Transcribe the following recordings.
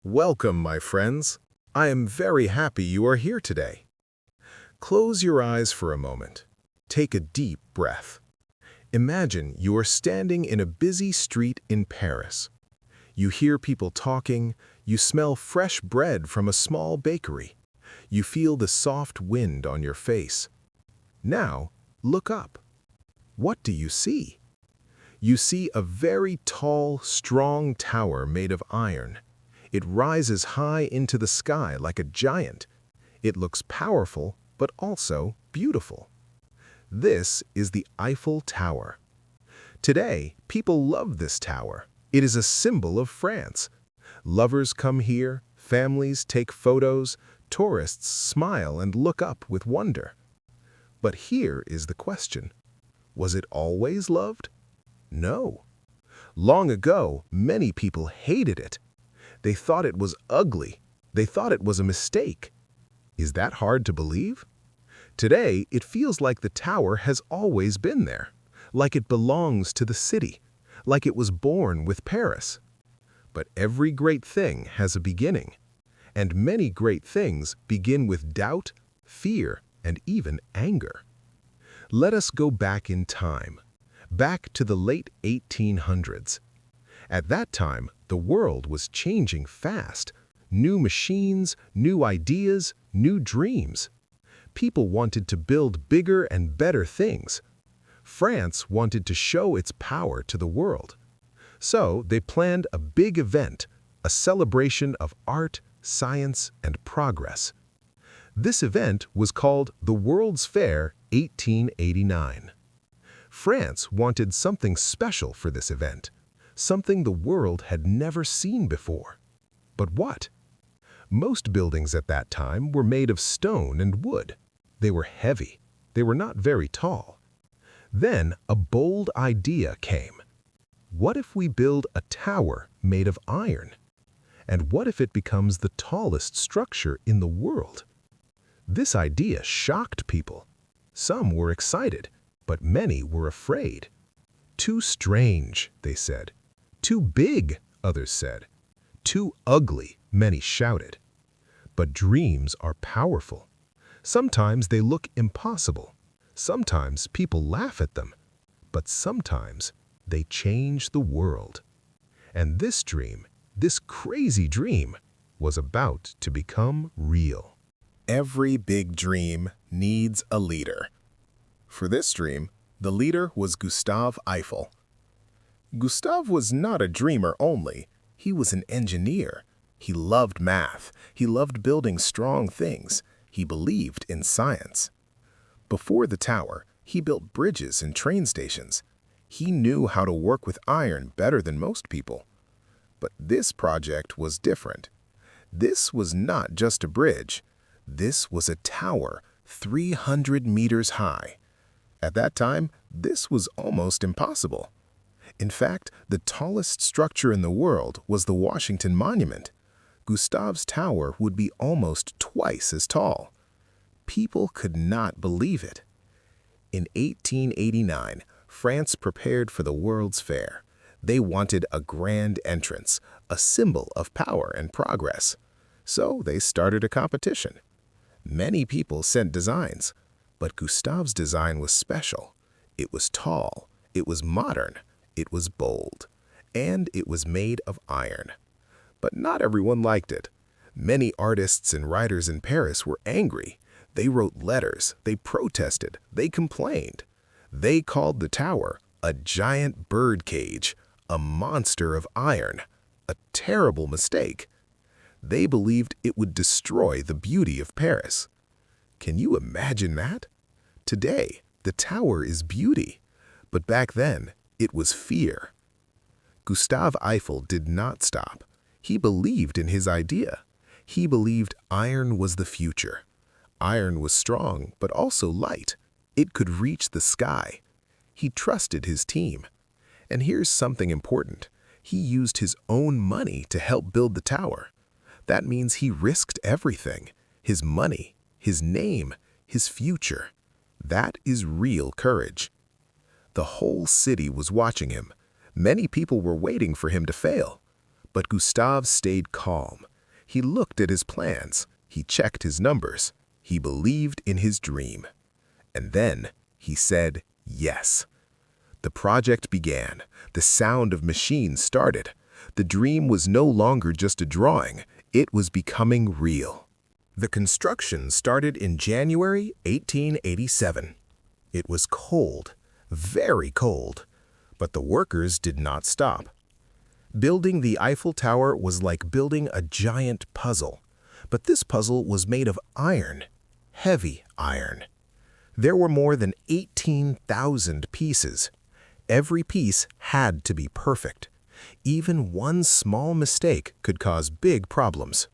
Welcome, my friends. I am very happy you are here today. Close your eyes for a moment. Take a deep breath. Imagine you are standing in a busy street in Paris. You hear people talking, you smell fresh bread from a small bakery. You feel the soft wind on your face. Now, look up. What do you see? You see a very tall, strong tower made of iron. It rises high into the sky like a giant. It looks powerful, but also beautiful. This is the Eiffel Tower. Today, people love this tower. It is a symbol of France. Lovers come here, families take photos, tourists smile and look up with wonder. But here is the question. Was it always loved? No. Long ago, many people hated it. They thought it was ugly. They thought it was a mistake. Is that hard to believe? Today, it feels like the tower has always been there, like it belongs to the city, like it was born with Paris. But every great thing has a beginning, and many great things begin with doubt, fear, and even anger. Let us go back in time, back to the late 1800s. At that time, the world was changing fast. New machines, new ideas, new dreams. People wanted to build bigger and better things. France wanted to show its power to the world. So they planned a big event, a celebration of art, science, and progress. This event was called the World's Fair 1889. France wanted something special for this event. Something the world had never seen before. But what? Most buildings at that time were made of stone and wood. They were heavy. They were not very tall. Then a bold idea came. What if we build a tower made of iron? And what if it becomes the tallest structure in the world? This idea shocked people. Some were excited, but many were afraid. Too strange, they said. Too big, others said. Too ugly, many shouted. But dreams are powerful. Sometimes they look impossible. Sometimes people laugh at them. But sometimes they change the world. And this dream, this crazy dream, was about to become real. Every big dream needs a leader. For this dream, the leader was Gustave Eiffel. Gustave was not a dreamer only, he was an engineer. He loved math, he loved building strong things, he believed in science. Before the tower, he built bridges and train stations. He knew how to work with iron better than most people. But this project was different. This was not just a bridge. This was a tower 300 meters high. At that time, this was almost impossible. In fact, the tallest structure in the world was the Washington Monument. Gustave's tower would be almost twice as tall. People could not believe it. In 1889, France prepared for the World's Fair. They wanted a grand entrance, a symbol of power and progress. So they started a competition. Many people sent designs, but Gustave's design was special. It was tall, it was modern, it was bold, and it was made of iron. But not everyone liked it. Many artists and writers in Paris were angry. They wrote letters, they protested, they complained. They called the tower a giant bird cage, a monster of iron, a terrible mistake. They believed it would destroy the beauty of Paris. Can you imagine that? Today, the tower is beauty, but back then, it was fear. Gustave Eiffel did not stop. He believed in his idea. He believed iron was the future. Iron was strong, but also light. It could reach the sky. He trusted his team. And here's something important. He used his own money to help build the tower. That means he risked everything. His money, his name, his future. That is real courage. The whole city was watching him. Many people were waiting for him to fail. But Gustave stayed calm. He looked at his plans. He checked his numbers. He believed in his dream. And then he said yes. The project began. The sound of machines started. The dream was no longer just a drawing. It was becoming real. The construction started in January 1887. It was cold, very cold, but the workers did not stop. Building the Eiffel Tower was like building a giant puzzle, but this puzzle was made of iron, heavy iron. There were more than 18,000 pieces. Every piece had to be perfect. Even one small mistake could cause big problems.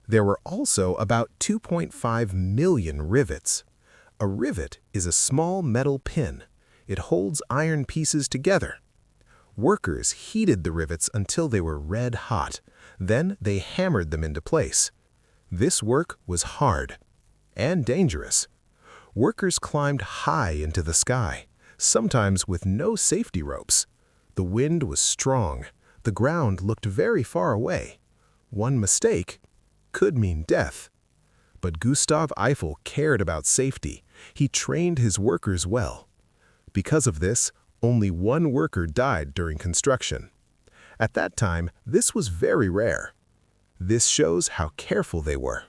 There were also about 2.5 million rivets. A rivet is a small metal pin. It holds iron pieces together. Workers heated the rivets until they were red hot. Then they hammered them into place. This work was hard and dangerous. Workers climbed high into the sky, sometimes with no safety ropes. The wind was strong. The ground looked very far away. One mistake could mean death. But Gustave Eiffel cared about safety. He trained his workers well. Because of this, only one worker died during construction. At that time, this was very rare. This shows how careful they were.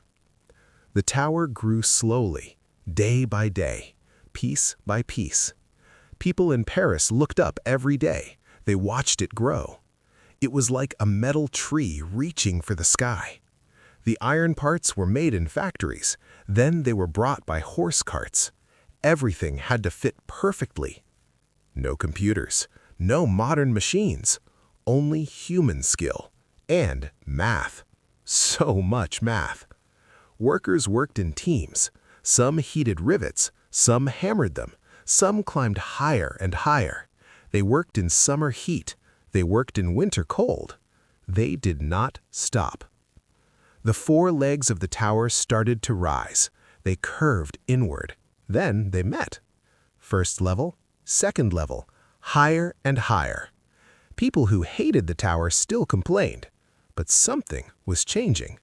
The tower grew slowly, day by day, piece by piece. People in Paris looked up every day. They watched it grow. It was like a metal tree reaching for the sky. The iron parts were made in factories. Then they were brought by horse carts. Everything had to fit perfectly. No computers, no modern machines, only human skill and math. So much math. Workers worked in teams. Some heated rivets, some hammered them, some climbed higher and higher. They worked in summer heat. They worked in winter cold. They did not stop. The four legs of the tower started to rise. They curved inward. Then they met. First level, second level, higher and higher. People who hated the tower still complained, but something was changing.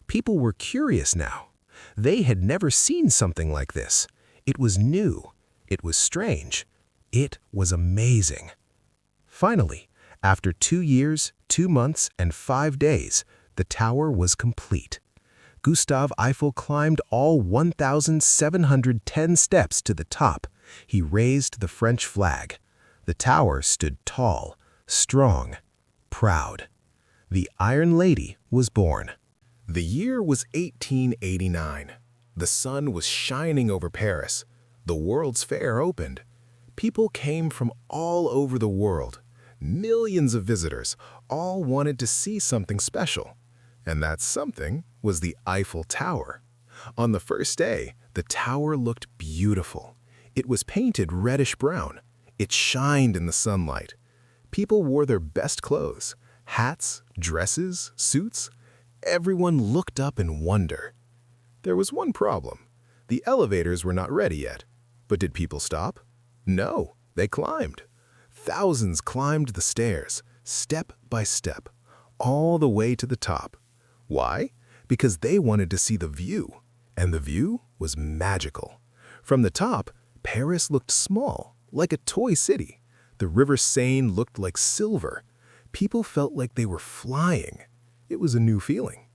People were curious now. They had never seen something like this. It was new. It was strange. It was amazing. Finally, after 2 years, 2 months, and 5 days, the tower was complete. Gustave Eiffel climbed all 1,710 steps to the top. He raised the French flag. The tower stood tall, strong, proud. The Iron Lady was born. The year was 1889. The sun was shining over Paris. The World's Fair opened. People came from all over the world. Millions of visitors all wanted to see something special. And that something was the Eiffel Tower. On the first day, the tower looked beautiful. It was painted reddish-brown. It shined in the sunlight. People wore their best clothes, hats, dresses, suits. Everyone looked up in wonder. There was one problem. The elevators were not ready yet. But did people stop? No, they climbed. Thousands climbed the stairs, step by step, all the way to the top. Why? Because they wanted to see the view, and the view was magical. From the top, Paris looked small, like a toy city. The River Seine looked like silver. People felt like they were flying. It was a new feeling.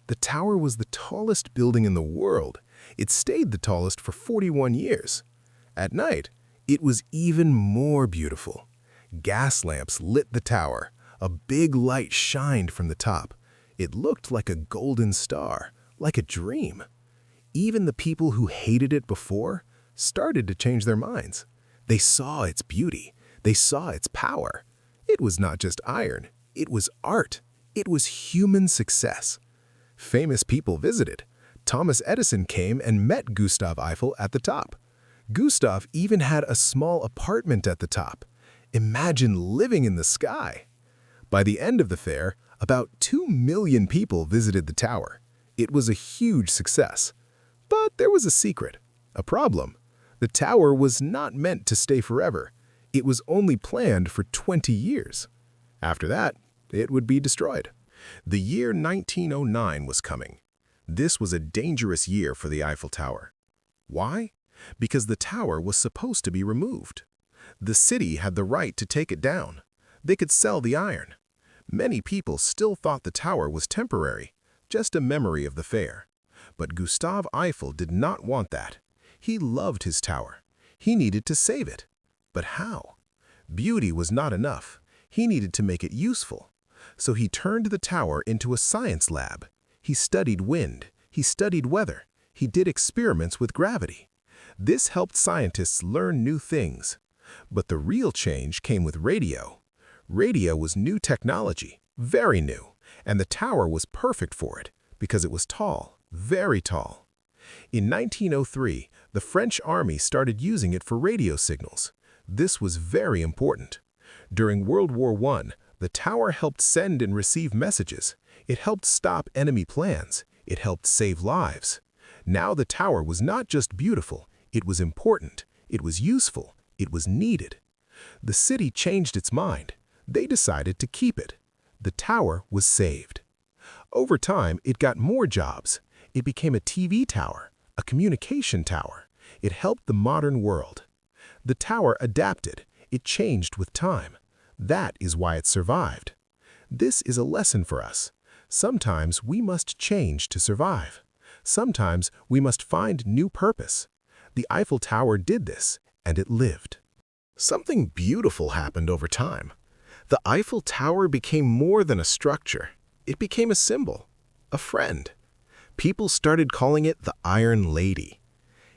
The tower was the tallest building in the world. It stayed the tallest for 41 years. At night, it was even more beautiful. Gas lamps lit the tower. A big light shined from the top. It looked like a golden star, like a dream. Even the people who hated it before started to change their minds. They saw its beauty. They saw its power. It was not just iron. It was art. It was human success. Famous people visited. Thomas Edison came and met Gustave Eiffel at the top. Gustave even had a small apartment at the top. Imagine living in the sky. By the end of the fair, about 2 million people visited the tower. It was a huge success. But there was a secret, a problem. The tower was not meant to stay forever. It was only planned for 20 years. After that, it would be destroyed. The year 1909 was coming. This was a dangerous year for the Eiffel Tower. Why? Because the tower was supposed to be removed. The city had the right to take it down. They could sell the iron. Many people still thought the tower was temporary, just a memory of the fair. But Gustave Eiffel did not want that. He loved his tower. He needed to save it. But how? Beauty was not enough. He needed to make it useful. So he turned the tower into a science lab. He studied wind. He studied weather. He did experiments with gravity. This helped scientists learn new things. But the real change came with radio. Radio was new technology, very new, and the tower was perfect for it because it was tall, very tall. In 1903, the French army started using it for radio signals. This was very important. During World War I, the tower helped send and receive messages. It helped stop enemy plans. It helped save lives. Now the tower was not just beautiful, it was important, it was useful, it was needed. The city changed its mind. They decided to keep it. The tower was saved. Over time, it got more jobs. It became a TV tower, a communication tower. It helped the modern world. The tower adapted. It changed with time. That is why it survived. This is a lesson for us. Sometimes we must change to survive. Sometimes we must find new purpose. The Eiffel Tower did this, and it lived. Something beautiful happened over time. The Eiffel Tower became more than a structure. It became a symbol, a friend. People started calling it the Iron Lady.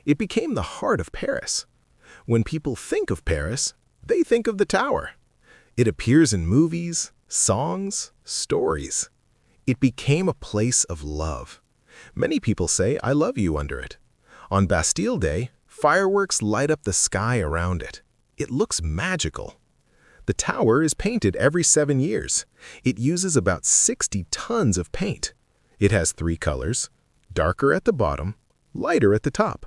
It became the heart of Paris. When people think of Paris, they think of the tower. It appears in movies, songs, stories. It became a place of love. Many people say, "I love you" under it. On Bastille Day, fireworks light up the sky around it. It looks magical. The tower is painted every 7 years. It uses about 60 tons of paint. It has 3 colors, darker at the bottom, lighter at the top.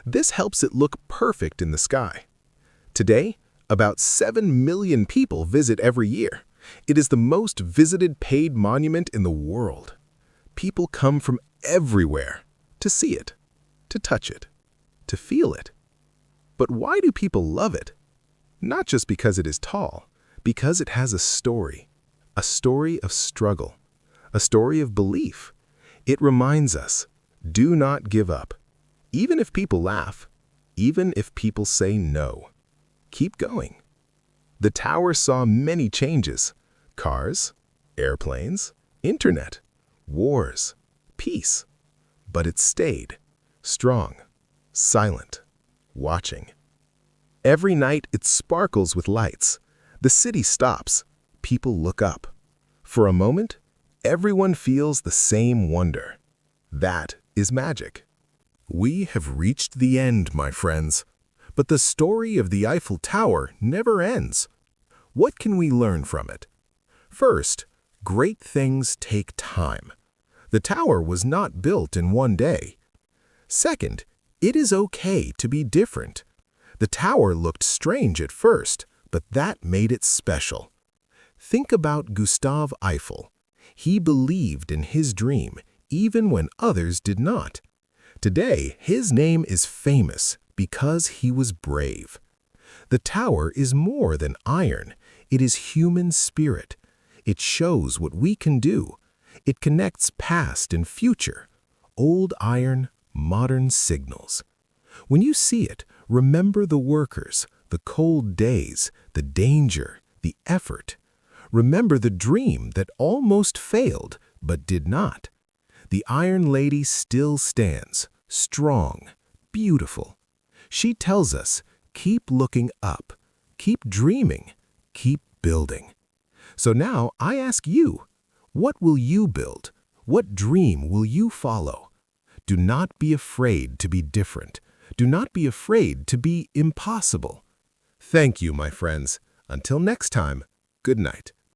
This helps it look perfect in the sky. Today, about 7 million people visit every year. It is the most visited paid monument in the world. People come from everywhere to see it, to touch it, to feel it. But why do people love it? Not just because it is tall, because it has a story of struggle, a story of belief. It reminds us, do not give up. Even if people laugh, even if people say no, keep going. The tower saw many changes: cars, airplanes, internet, wars, peace. But it stayed, strong, silent, watching. Every night it sparkles with lights. The city stops. People look up. For a moment, everyone feels the same wonder. That is magic. We have reached the end, my friends. But the story of the Eiffel Tower never ends. What can we learn from it? First, great things take time. The tower was not built in one day. Second, it is okay to be different. The tower looked strange at first, but that made it special. Think about Gustave Eiffel. He believed in his dream, even when others did not. Today, his name is famous because he was brave. The tower is more than iron. It is human spirit. It shows what we can do. It connects past and future, old iron, modern signals. When you see it, remember the workers, the cold days, the danger, the effort. Remember the dream that almost failed, but did not. The Iron Lady still stands, strong, beautiful. She tells us, keep looking up, keep dreaming, keep building. So now I ask you, what will you build? What dream will you follow? Do not be afraid to be different. Do not be afraid to be impossible. Thank you, my friends. Until next time, good night.